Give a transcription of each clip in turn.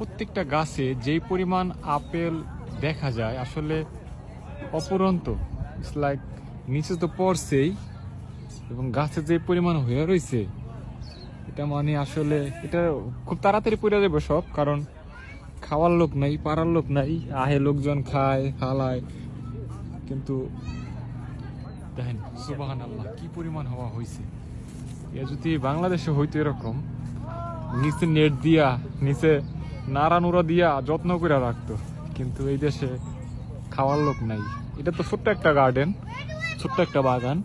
প্রত্যেকটা গাছে যেই পরিমাণ আপেল দেখা যায় আসলে অপরন্ত। ইটস লাইক নিচে তো পড়ছেই এবং গাছে যে পরিমাণ হয়ে রয়েছে এটা মানে আসলে এটা খুব তাড়াতাড়ি পড়ে যাবে সব, কারণ খাওয়ার লোক নাই, পাড়ার লোক নাই, আহে লোকজন খায় ফালায়। কিন্তু দেখেন সুবহানাল্লাহ কি পরিমাণ হওয়া হয়েছে। এ যদি বাংলাদেশে হইতো এরকম নিচে নেট দিয়া নিচে নাড়া নুড়া দিয়া যত্ন করে রাখতো, কিন্তু এই দেশে খাওয়ার লোক নাই। এটা তো ছোট্ট একটা গার্ডেন, ছোট্ট একটা বাগান,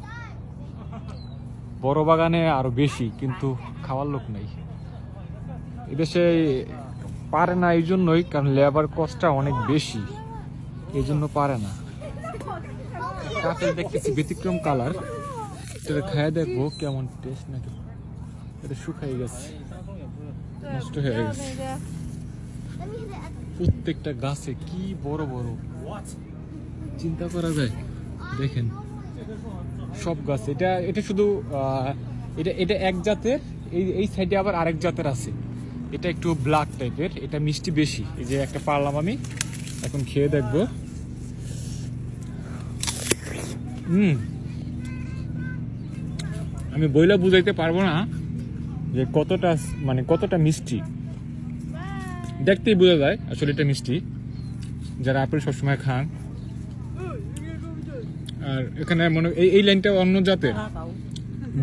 বড় বাগানে আরো বেশি, কিন্তু খাওয়ার লোক নাই। এদেশে পারে না এই জন্যই কারণ লেবার কস্টটা অনেক বেশি, এই জন্য পারে না। আপেল দেখতেছি ব্যতিক্রম কালার, এটা খায় দেখবো কেমন টেস্ট নাকি। এটা শুকাই গেছে, নষ্ট হয়ে গেছে। প্রত্যেকটা গাছে কি বড় বড়, চিন্তা করা যায়। দেখেন সব গাছ, এটা এটা শুধু এটা এটা এক জাতের, এই সাইডে আবার আরেক জাতের আছে। এটা একটু ব্ল্যাক টাইপের, এটা মিষ্টি বেশি। এই যে একটা পারলাম আমি, এখন খেয়ে দেখবো। আমি বইলা বুঝাইতে পারবো না যে কতটা মানে কতটা মিষ্টি। দেখতেই বোঝা যায় আসলে এটা মিষ্টি, যারা আপেল সবসময় খান। আর এখানে মনে এই লাইনটা অন্য জাতের,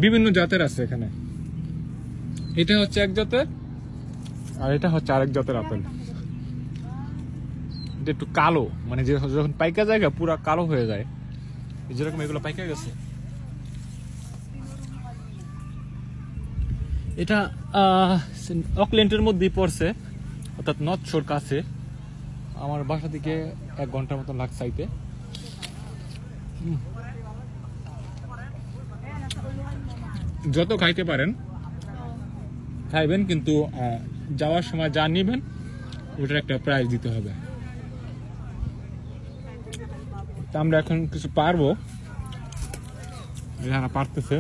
বিভিন্ন জাতের আছে এখানে। এটা হচ্ছে এক জাতের আর এটা হচ্ছে আরেক জাতের আপেল। এটা একটু কালো, মানে যে যখন পাইকা যায় পুরা কালো হয়ে যায়, যেরকম এগুলো পাইকা গেছে। এটা অকল্যান্ডের মধ্যেই পড়ছে, অর্থাৎ নর্থ শোর কাছে। আমার বাসা থেকে 1 ঘন্টার মতন লাগছে আইতে। যত খাইতে পারেন খাইবেন, কিন্তু যাওয়ার সময় যা নিবেন ওটার একটা প্রাইস দিতে হবে। তা আমরা এখন কিছু পারবো, যারা পারতেছে